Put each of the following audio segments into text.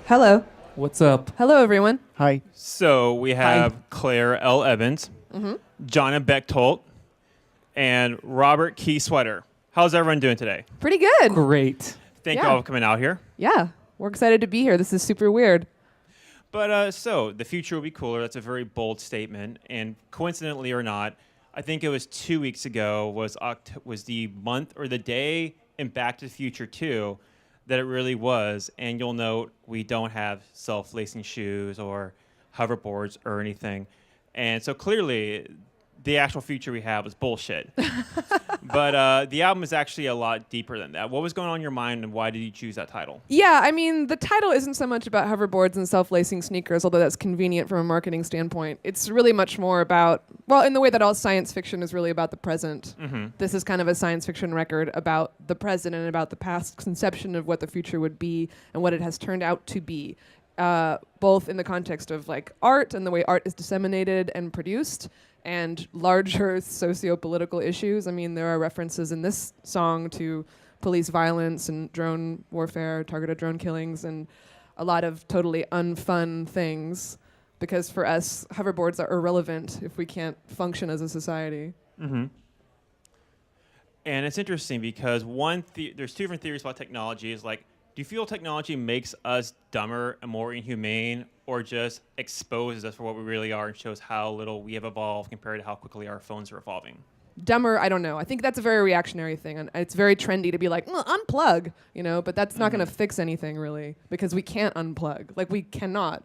Hello. What's up? Hello, everyone. Hi. So we have Claire L. Evans, Jonna Bechtold, and Robert Key Sweater. How's everyone doing today? Pretty good. Great. Thank Yeah. you all for coming out here. Yeah, we're excited to be here. This is super weird. But so the future will be cooler. That's a very bold statement. And coincidentally or not, I think it was 2 weeks ago was the month or the day in Back to the Future 2 that it really was. And you'll note we don't have self-lacing shoes or hoverboards or anything. And so clearly the actual future we have is bullshit. But the album is actually a lot deeper than that. What was going on in your mind and why did you choose that title? Yeah, I mean, the title isn't so much about hoverboards and self-lacing sneakers, although that's convenient from a marketing standpoint. It's really much more about, well, in the way that all science fiction is really about the present. This is kind of a science fiction record about the present and about the past conception of what the future would be and what it has turned out to be, both in the context of like art and the way art is disseminated and produced, and larger socio-political issues. I mean, there are references in this song to police violence and drone warfare, targeted drone killings, and a lot of totally unfun things, because for us, hoverboards are irrelevant if we can't function as a society. And it's interesting because there's two different theories about technology. Is like, do you feel technology makes us dumber and more inhumane, or just exposes us for what we really are and shows how little we have evolved compared to how quickly our phones are evolving? Dumber, I don't know. I think that's a very reactionary thing, and it's very trendy to be like, unplug, but that's not going to fix anything really, because we can't unplug. Like, we cannot.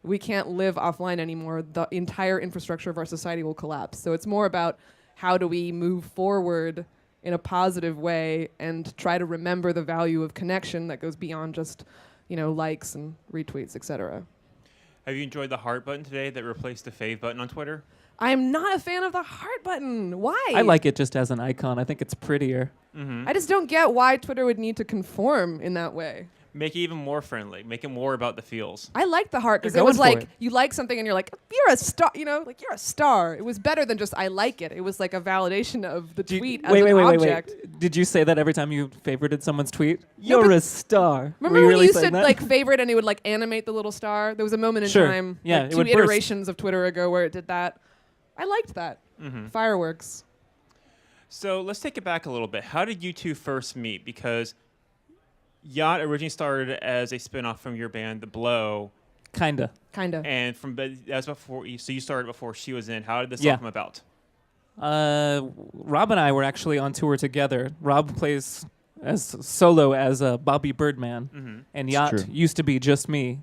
We can't live offline anymore. The entire infrastructure of our society will collapse. So it's more about how do we move forward in a positive way and try to remember the value of connection that goes beyond just, likes and retweets, etc. Have you enjoyed the heart button today that replaced the fave button on Twitter? I am not a fan of the heart button. Why? I like it just as an icon. I think it's prettier. I just don't get why Twitter would need to conform in that way. Make it even more friendly. Make it more about the feels. I liked the heart because They're it was going for like it. you like something and you're like, you're a star, like you're a star. It was better than just I like it. It was like a validation of the tweet as an object. Wait. Did you say that every time you favorited someone's tweet? No, You're but a star. Remember Were when really you used to saying that? like favorite and it would like animate the little star? There was a moment in Sure. time, Yeah, like it 2 would burst. iterations of Twitter ago where it did that. I liked that. Fireworks. So let's take it back a little bit. How did you two first meet? Because Yacht originally started as a spinoff from your band, The Blow, Kinda. and that's before. So you started before she was in. How did this Yeah. all come about? Rob and I were actually on tour together. Rob plays as solo as Bobby Birdman, and Yacht true. used to be just me.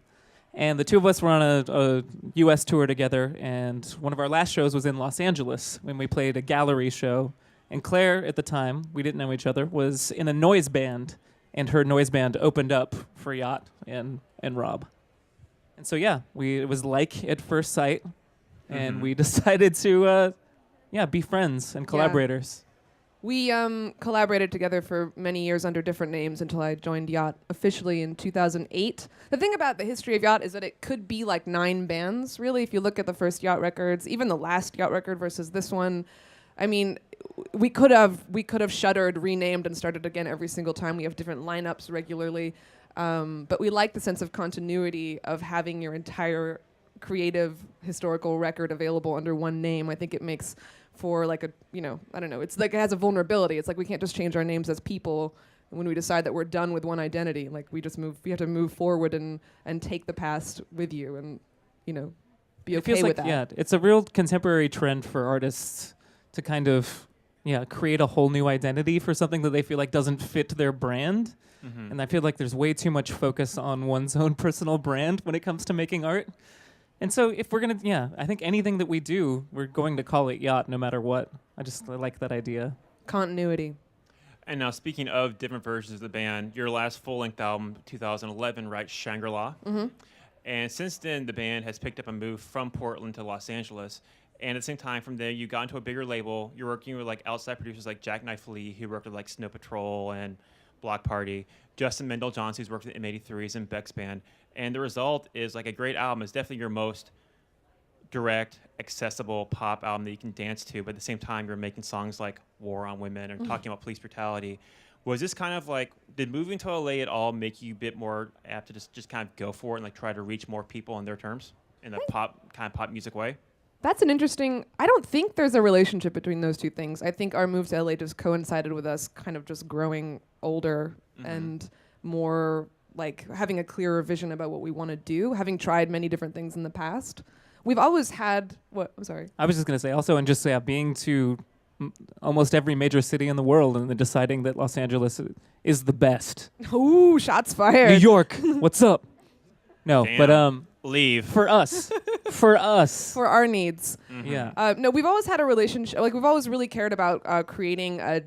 And the two of us were on a U.S. tour together, and one of our last shows was in Los Angeles when we played a gallery show. And Claire, at the time, we didn't know each other, was in a noise band, and her noise band opened up for Yacht and Rob. And so, yeah, it was like at first sight, and we decided to, be friends and collaborators. We collaborated together for many years under different names until I joined Yacht officially in 2008. The thing about the history of Yacht is that it could be like 9 bands, really, if you look at the first Yacht records, even the last Yacht record versus this one. I mean, we could have shuttered, renamed, and started again every single time. We have different lineups regularly. But we like the sense of continuity of having your entire creative historical record available under one name. I think it makes for like I don't know, it's like it has a vulnerability. It's like we can't just change our names as people when we decide that we're done with one identity. Like we have to move forward and take the past with you and, be okay with that. Yeah, it's a real contemporary trend for artists to kind of, create a whole new identity for something that they feel like doesn't fit their brand. And I feel like there's way too much focus on one's own personal brand when it comes to making art. And so if we're going to, I think anything that we do, we're going to call it Yacht no matter what. I like that idea. Continuity. And now, speaking of different versions of the band, your last full-length album, 2011, writes Shangri-La. And since then, the band has picked up a move from Portland to Los Angeles. And at the same time, from there, you got into a bigger label. You're working with like outside producers like Jack Knife Lee, who worked with like Snow Patrol and Block Party, Justin Mendel Johnson, who's worked with M83s and Beck's band. And the result is like a great album. It's definitely your most direct, accessible pop album that you can dance to. But at the same time, you're making songs like War on Women and talking about police brutality. Was this kind of like, did moving to LA at all make you a bit more apt to just kind of go for it and like try to reach more people on their terms in a pop music way? That's an interesting. I don't think there's a relationship between those two things. I think our move to LA just coincided with us kind of just growing older and more like having a clearer vision about what we want to do, having tried many different things in the past. We've always had what? I'm sorry. I was just going to say also, and just being to almost every major city in the world and then deciding that Los Angeles is the best. Ooh, shots fired. New York, what's up? No, Damn. but Leave. for us, for us. For our needs. Yeah. No, we've always had a relationship. Like we've always really cared about creating a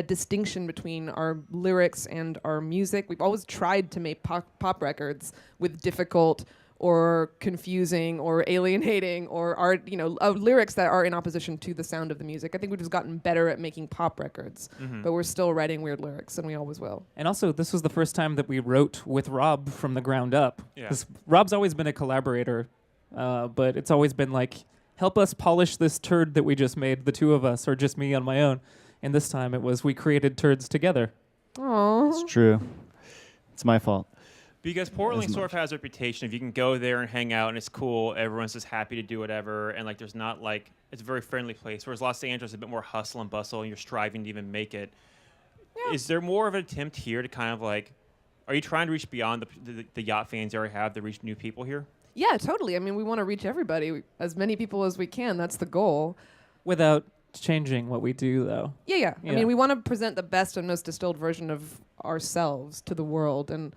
distinction between our lyrics and our music. We've always tried to make pop records with difficult or confusing or alienating or art, lyrics that are in opposition to the sound of the music. I think we've just gotten better at making pop records, but we're still writing weird lyrics, and we always will. And also, this was the first time that we wrote with Rob from the ground up. Yeah. 'Cause Rob's always been a collaborator, but it's always been like, help us polish this turd that we just made, the two of us, or just me on my own. And this time it was we created turds together. Aww. It's true. It's my fault. Because Portland As sort of has a reputation if you can go there and hang out and it's cool, everyone's just happy to do whatever, and like there's not like it's a very friendly place. Whereas Los Angeles is a bit more hustle and bustle, and you're striving to even make it. Yeah. Is there more of an attempt here to kind of like, are you trying to reach beyond the yacht fans you already have to reach new people here? Yeah, totally. I mean, we want to reach everybody, as many people as we can. That's the goal. Without changing what we do, though. Yeah. I Yeah. mean, we want to present the best and most distilled version of ourselves to the world. And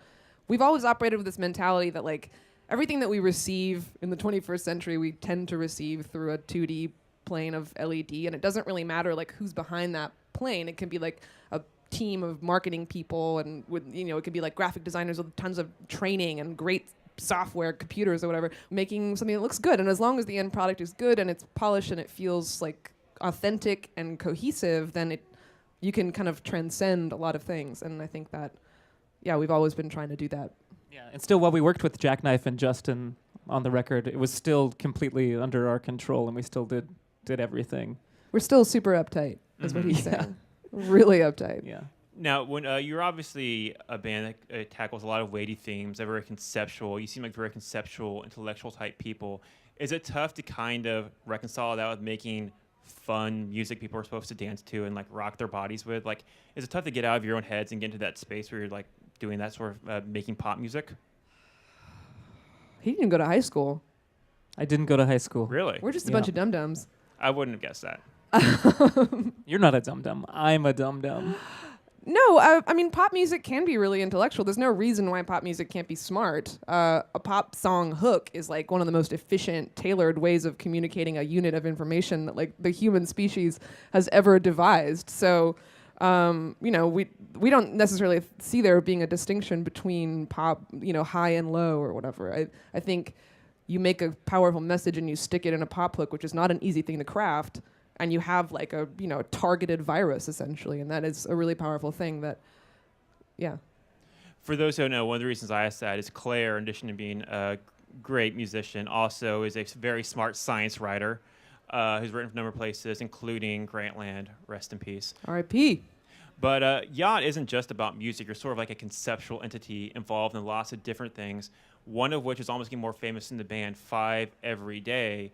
we've always operated with this mentality that, like, everything that we receive in the 21st century, we tend to receive through a 2D plane of LED. And it doesn't really matter, like, who's behind that plane. It can be, like, a team of marketing people and, it could be, like, graphic designers with tons of training and great software, computers or whatever, making something that looks good. And as long as the end product is good and it's polished and it feels, like, authentic and cohesive, then you can kind of transcend a lot of things. And I think that, we've always been trying to do that. Yeah, and still, while we worked with Jackknife and Justin on the record, it was still completely under our control, and we still did everything. We're still super uptight, is what he's saying. Really uptight. Yeah. Now, when you're obviously a band that tackles a lot of weighty themes, they're very conceptual. You seem like very conceptual, intellectual type people. Is it tough to kind of reconcile that with making fun music people are supposed to dance to and like rock their bodies with? Like, is it tough to get out of your own heads and get into that space where you're like doing that sort of making pop music? He didn't go to high school. I didn't go to high school. Really? We're just a Yeah. bunch of dum-dums. I wouldn't have guessed that. You're not a dum-dum. I'm a dum-dum. No, I mean, pop music can be really intellectual. There's no reason why pop music can't be smart. A pop song hook is like one of the most efficient, tailored ways of communicating a unit of information that like the human species has ever devised. So, we don't necessarily see there being a distinction between pop, high and low or whatever. I think you make a powerful message and you stick it in a pop hook, which is not an easy thing to craft. And you have like a targeted virus essentially, and that is a really powerful thing. For those who don't know, one of the reasons I asked that is Claire, in addition to being a great musician, also is a very smart science writer who's written from a number of places, including Grantland, rest in peace. R.I.P. But Yacht isn't just about music. You're sort of like a conceptual entity involved in lots of different things, one of which is almost getting more famous in the band, 5 Every Day,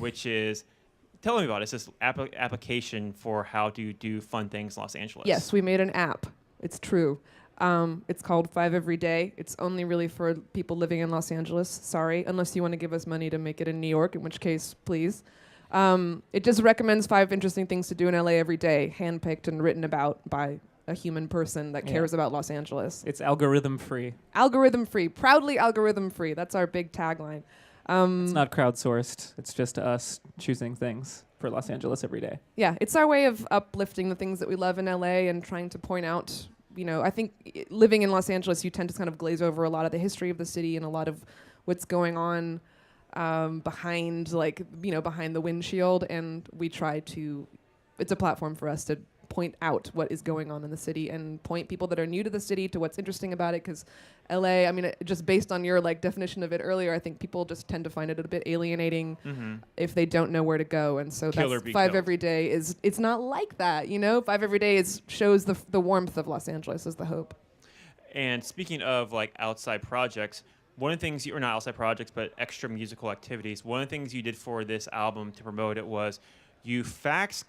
which is... Tell me about it. It's this application for how to do fun things in Los Angeles. Yes, we made an app. It's true. It's called 5 Every Day. It's only really for people living in Los Angeles. Sorry, unless you want to give us money to make it in New York, in which case, please. It just recommends 5 interesting things to do in LA every day, handpicked and written about by a human person that cares about Los Angeles. It's algorithm free. Algorithm free. Proudly algorithm free. That's our big tagline. It's not crowdsourced. It's just us choosing things for Los Angeles every day. Yeah, it's our way of uplifting the things that we love in LA and trying to point out, I think living in Los Angeles, you tend to kind of glaze over a lot of the history of the city and a lot of what's going on behind the windshield. And we try to, it's a platform for us to point out what is going on in the city and point people that are new to the city to what's interesting about it. Because LA, I mean, just based on your like definition of it earlier, I think people just tend to find it a bit alienating if they don't know where to go. And so that's Five Every Day it's not like that, you know. Five Every Day shows the warmth of Los Angeles is the hope. And speaking of like outside projects, one of the things, or not outside projects, but extra musical activities, one of the things you did for this album to promote it was you faxed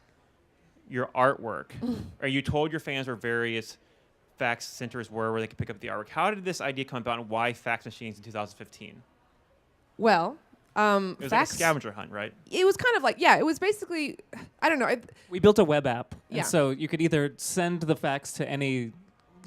your artwork, or you told your fans where various fax centers were where they could pick up the artwork. How did this idea come about, and why fax machines in 2015? Well, it was like a scavenger hunt, right? It was kind of like, yeah, it was basically, I don't know. We built a web app, Yeah. and so you could either send the fax to any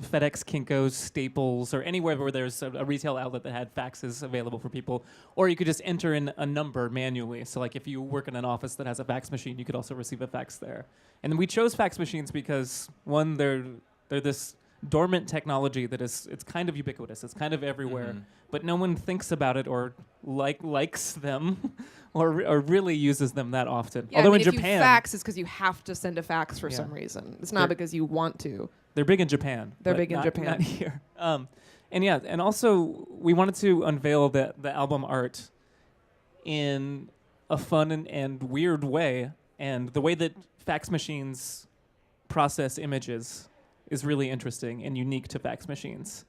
FedEx, Kinko's, Staples, or anywhere where there's a retail outlet that had faxes available for people, or you could just enter in a number manually. So like if you work in an office that has a fax machine, you could also receive a fax there. And then we chose fax machines because, one, they're this dormant technology that it's kind of ubiquitous. It's kind of everywhere, but no one thinks about it or likes them or really uses them that often. Yeah, Although I mean, in if Japan, you fax, it's because you have to send a fax for Yeah. some reason. It's not They're- because you want to. they're big in Japan. They're but big in not- Japan. Not here. And also we wanted to unveil the album art in a fun and weird way. And the way that fax machines process images is really interesting and unique to fax machines.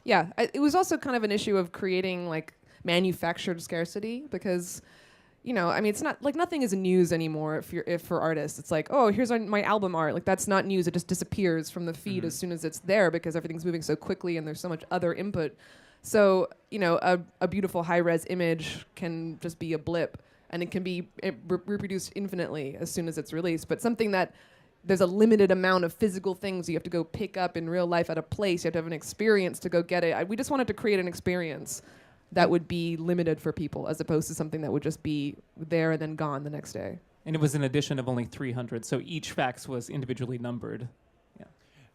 Yeah, it was also kind of an issue of creating like manufactured scarcity because, you know, I mean, it's not like nothing is news anymore if for artists. It's like, oh, here's my album art. Like that's not news. It just disappears from the feed as soon as it's there because everything's moving so quickly and there's so much other input. So, you know, a beautiful high-res image can just be a blip and it can be reproduced infinitely as soon as it's released. But something that there's a limited amount of physical things you have to go pick up in real life at a place. You have to have an experience to go get it. We just wanted to create an experience that would be limited for people as opposed to something that would just be there and then gone the next day. And it was an edition of only 300, so each fax was individually numbered.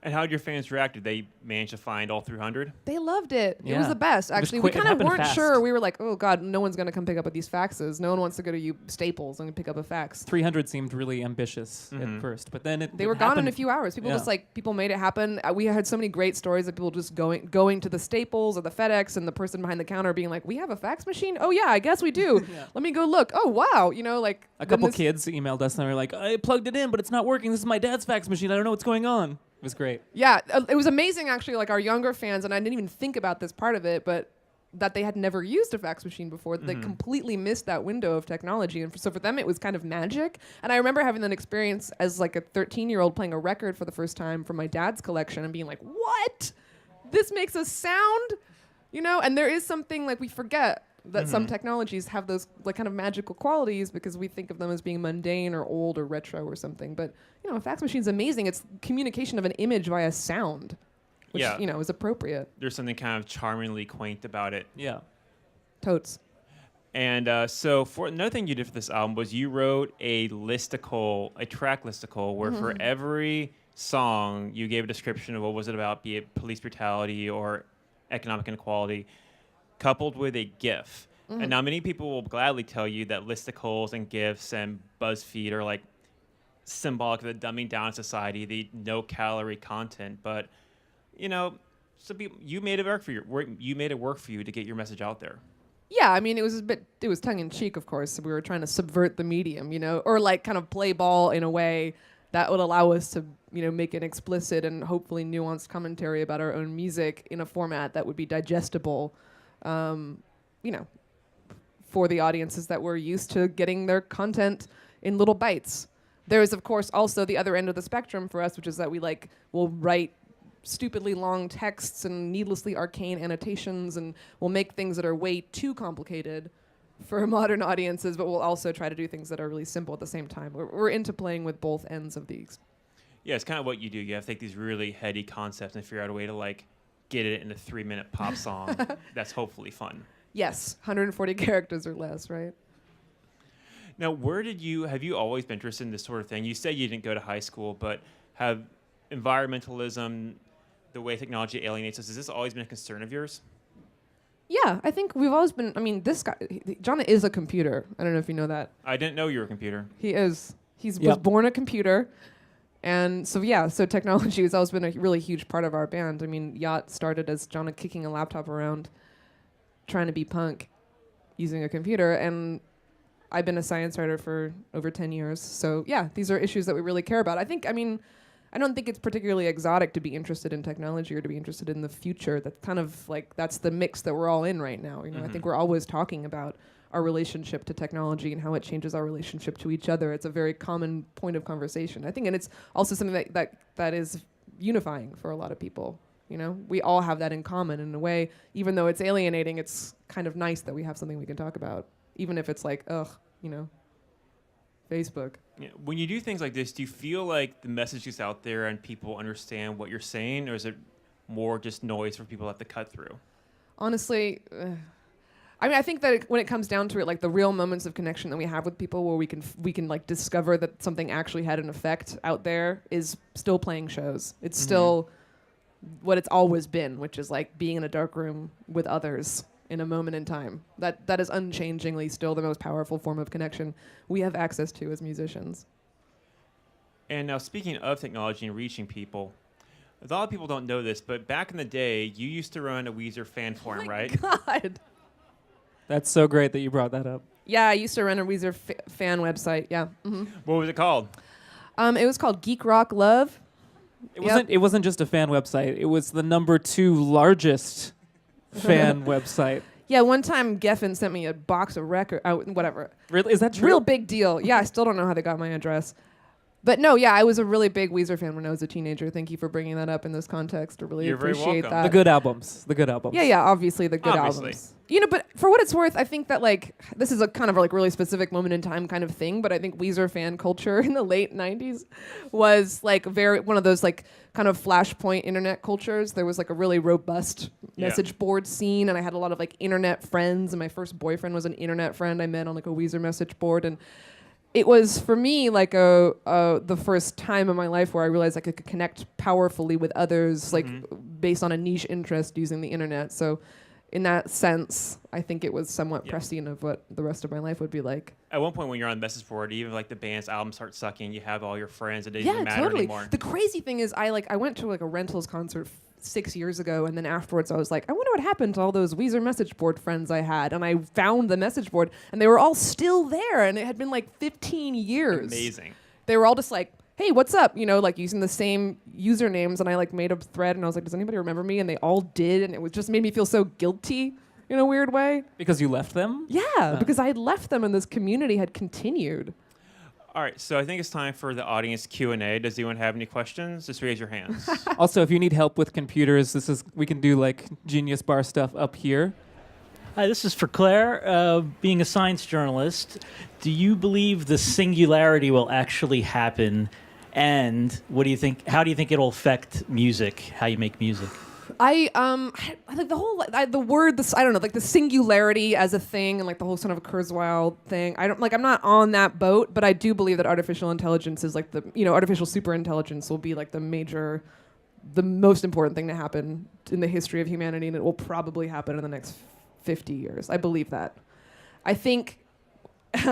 And how did your fans react? Did they manage to find all 300? They loved it. It was Yeah. the best, It was actually. We quick. It kind of happened weren't fast. sure. We were like, oh, God, no one's going to come pick up these faxes. No one wants to go to Staples and pick up a fax. 300 seemed really ambitious at first, but then They were gone in a few hours. People made it happen. We had so many great stories of people just going to the Staples or the FedEx and the person behind the counter being like, we have a fax machine? Oh, yeah, I guess we do. Let me go look. Oh, wow. You know, like. A couple kids emailed us and they were like, I plugged it in, but it's not working. This is my dad's fax machine. I don't know what's going on. It was great. Yeah, it was amazing, actually, like our younger fans, and I didn't even think about this part of it, but that they had never used a fax machine before. They completely missed that window of technology. And so for them, it was kind of magic. And I remember having that experience as like a 13-year-old playing a record for the first time from my dad's collection and being like, what? This makes a sound? You know, and there is something like we forget that some technologies have those like kind of magical qualities because we think of them as being mundane or old or retro or something. But, you know, a fax machine's amazing. It's communication of an image via sound, which, you know, is appropriate. There's something kind of charmingly quaint about it. Yeah. Totes. And so for another thing you did for this album was you wrote a track listicle, where for every song you gave a description of what was it about, be it police brutality or economic inequality, coupled with a GIF. And now many people will gladly tell you that listicles and GIFs and BuzzFeed are like symbolic of the dumbing down of society, the no-calorie content. But, you know, some people, you made it work for you to get your message out there. Yeah, I mean, it was tongue-in-cheek, of course. We were trying to subvert the medium, you know, or like kind of play ball in a way that would allow us to, you know, make an explicit and hopefully nuanced commentary about our own music in a format that would be digestible, you know, for the audiences that were used to getting their content in little bites. There is, of course, also the other end of the spectrum for us, which is that we will write stupidly long texts and needlessly arcane annotations, and we'll make things that are way too complicated for modern audiences, but we'll also try to do things that are really simple at the same time. We're into playing with both ends of these. Yeah, it's kind of what you do. You have to take these really heady concepts and figure out a way to like get it in a 3-minute pop song that's hopefully fun. Yes, 140 characters or less, right? Now, have you always been interested in this sort of thing? You said you didn't go to high school, but have environmentalism, the way technology alienates us, has this always been a concern of yours? Yeah, I think we've always been, I mean, this guy, John is a computer. I don't know if you know that. I didn't know you were a computer. He is. Was born a computer. And so so technology has always been a really huge part of our band. I mean, Yacht started as Jonna kicking a laptop around, trying to be punk, using a computer, and I've been a science writer for over 10 years. So yeah, these are issues that we really care about. I don't think it's particularly exotic to be interested in technology or to be interested in the future. That's kind of like, that's the mix that we're all in right now. You know, I think we're always talking about our relationship to technology and how it changes our relationship to each other. It's a very common point of conversation, I think, and it's also something that is unifying for a lot of people. You know, we all have that in common in a way. Even though it's alienating, it's kind of nice that we have something we can talk about, even if it's like, Facebook. Yeah. When you do things like this, do you feel like the message is out there and people understand what you're saying, or is it more just noise for people to have to cut through? Honestly, I think that when it comes down to it, like the real moments of connection that we have with people where we can like discover that something actually had an effect out there is still playing shows. It's still what it's always been, which is like being in a dark room with others in a moment in time. That is unchangingly still the most powerful form of connection we have access to as musicians. And now, speaking of technology and reaching people, a lot of people don't know this, but back in the day, you used to run a Weezer fan forum, right? God. That's so great that you brought that up. Yeah, I used to run a Weezer fan website. Yeah. What was it called? It was called Geek Rock Love. It wasn't just a fan website. It was the #2 largest fan website. Yeah, one time Geffen sent me a box of records. Whatever. Really? Is that true? Real big deal. Yeah, I still don't know how they got my address. But no, yeah, I was a really big Weezer fan when I was a teenager. Thank you for bringing that up in this context. I really You're very appreciate welcome. that. The good albums. The good albums. Yeah, obviously the good Obviously. albums. You know, but for what it's worth, I think that like this is a kind of like really specific moment in time kind of thing, but I think Weezer fan culture in the late 90s was like one of those like kind of flashpoint internet cultures. There was like a really robust message board scene, and I had a lot of like internet friends, and my first boyfriend was an internet friend I met on like a Weezer message board, and it was for me like the first time in my life where I realized I could connect powerfully with others, like based on a niche interest using the internet. So in that sense, I think it was somewhat prescient of what the rest of my life would be like. At one point when you're on the message board, even like the band's album starts sucking, you have all your friends, it doesn't matter anymore. The crazy thing is I went to like a Rentals concert 6 years ago, and then afterwards I was like, I wonder what happened to all those Weezer message board friends I had, and I found the message board and they were all still there, and it had been like 15 years. Amazing. They were all just like, hey, what's up? You know, like using the same usernames, and I like made a thread and I was like, does anybody remember me? And they all did, and it was just made me feel so guilty in a weird way. Because you left them? Yeah, because I had left them and this community had continued. All right, so I think it's time for the audience Q&A. Does anyone have any questions? Just raise your hands. Also, if you need help with computers, we can do like Genius Bar stuff up here. Hi, this is for Claire. Being a science journalist, do you believe the singularity will actually happen? And what do you think? How do you think it'll affect music? How you make music? I like the whole the word I don't know, like the singularity as a thing, and like the whole sort of Kurzweil thing. I'm not on that boat, but I do believe that artificial intelligence is like artificial superintelligence will be like the most important thing to happen in the history of humanity, and it will probably happen in the next 50 years. I believe that. I think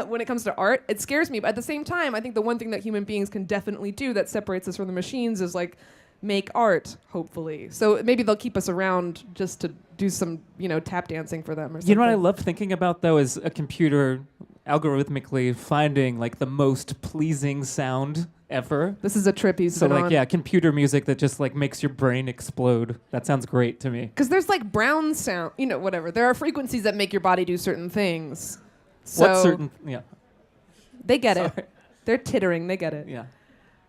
when it comes to art, it scares me, but at the same time, I think the one thing that human beings can definitely do that separates us from the machines is like make art, hopefully. So maybe they'll keep us around just to do some, tap dancing for them or something. You know what I love thinking about, though, is a computer algorithmically finding like the most pleasing sound ever. This is a trip he's been on. Computer music that just like makes your brain explode. That sounds great to me. Because there's like brown sound, whatever. There are frequencies that make your body do certain things. So they get it. They're tittering. They get it. Yeah.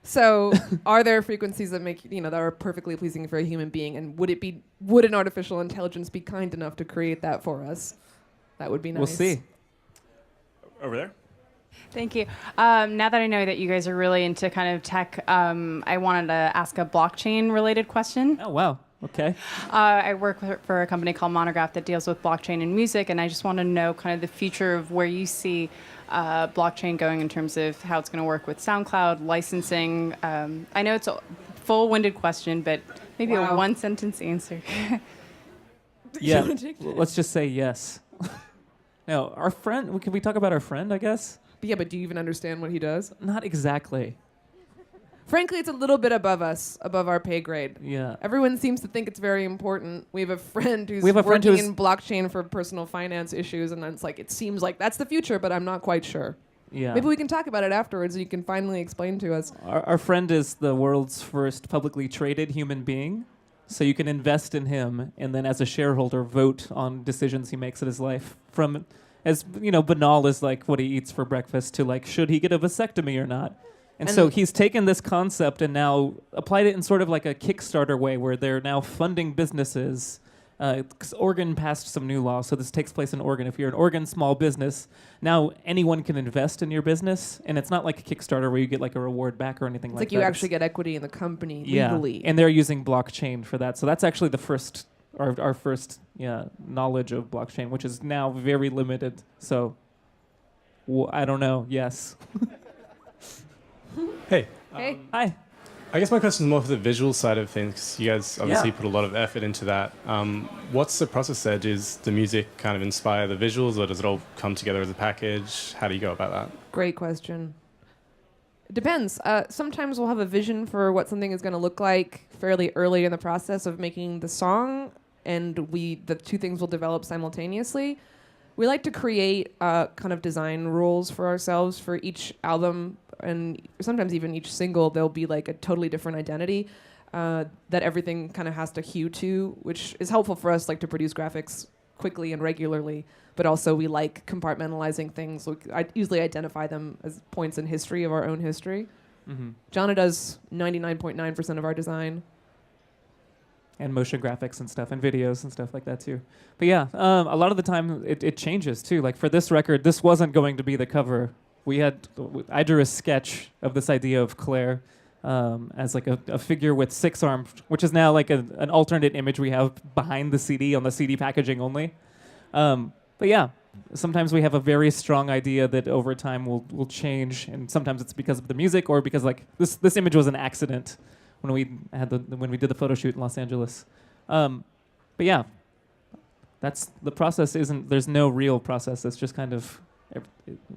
So are there frequencies that make, that are perfectly pleasing for a human being? And would an artificial intelligence be kind enough to create that for us? That would be nice. We'll see. Over there. Thank you. Now that I know that you guys are really into kind of tech, I wanted to ask a blockchain-related question. Oh, wow. Okay. I work for a company called Monograph that deals with blockchain and music, and I just want to know kind of the future of where you see blockchain going in terms of how it's going to work with SoundCloud, licensing. I know it's a full-winded question, but maybe a one-sentence answer. Yeah. Let's just say yes. No, our friend, can we talk about our friend, I guess? Yeah, but do you even understand what he does? Not exactly. Frankly, it's a little bit above us, above our pay grade. Yeah. Everyone seems to think it's very important. We have a friend who's We have a friend working who's- in blockchain for personal finance issues, and it's like, it seems like that's the future, but I'm not quite sure. Yeah. Maybe we can talk about it afterwards and you can finally explain to us. Our friend is the world's first publicly traded human being. So you can invest in him and then as a shareholder vote on decisions he makes in his life. From as banal as like what he eats for breakfast to like should he get a vasectomy or not. And so And- he's taken this concept and now applied it in sort of like a Kickstarter way where they're now funding businesses. 'Cause Oregon passed some new law, so this takes place in Oregon. If you're an Oregon small business, now anyone can invest in your business, and it's not like a Kickstarter where you get like a reward back or anything It's like like that. you It's- actually get equity in the company yeah, legally. and they're using blockchain for that. So that's actually the first, our first knowledge of blockchain, which is now very limited. So I don't know. Yes. Hey, Hey. Hi. I guess my question is more for the visual side of things. You guys obviously put a lot of effort into that. What's the process there? Does the music kind of inspire the visuals, or does it all come together as a package? How do you go about that? Great question. It depends. Sometimes we'll have a vision for what something is going to look like fairly early in the process of making the song, and the two things will develop simultaneously. We like to create kind of design rules for ourselves for each album, and sometimes even each single. There'll be like a totally different identity that everything kind of has to hew to, which is helpful for us, like to produce graphics quickly and regularly. But also we like compartmentalizing things. I usually identify them as points in history of our own history. Mm-hmm. Jana does 99.9% of our design. And motion graphics and stuff, and videos and stuff like that too. But yeah, a lot of the time it changes too. Like for this record, this wasn't going to be the cover. I drew a sketch of this idea of Claire as like a figure with 6 arms, which is now like an alternate image we have behind the CD on the CD packaging only. But yeah, sometimes we have a very strong idea that over time will change, and sometimes it's because of the music or because like this image was an accident when we did the photo shoot in Los Angeles. But yeah, that's the process. There's no real process. It's just kind of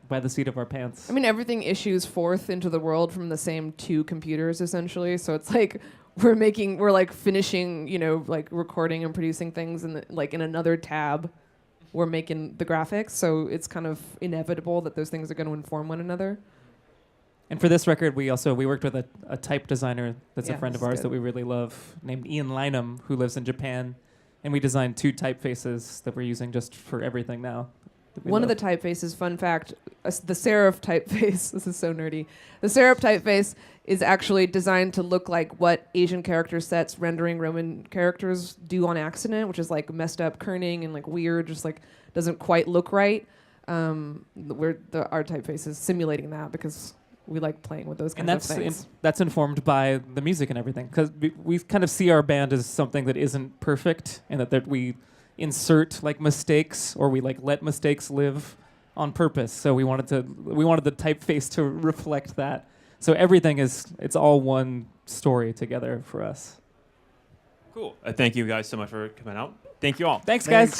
by the seat of our pants. I mean, everything issues forth into the world from the same 2 computers, essentially. So it's like we're like finishing, like recording and producing things in another tab. We're making the graphics, so it's kind of inevitable that those things are going to inform one another. And for this record, we worked with a type designer that's a Yeah, friend of that's ours good. that we really love, named Ian Lynham, who lives in Japan. And we designed 2 typefaces that we're using just for everything now. One of the typefaces, fun fact, the serif typeface, this is so nerdy. The serif typeface is actually designed to look like what Asian character sets rendering Roman characters do on accident, which is like messed up kerning and like weird, just like doesn't quite look right. Our typeface is simulating that because we like playing with those kinds of things. That's informed by the music and everything, because we kind of see our band as something that isn't perfect, and that we insert like mistakes or we like let mistakes live on purpose. So we wanted the typeface to reflect that. So everything it's all one story together for us. Cool. Thank you guys so much for coming out. Thank you all. Thanks, guys.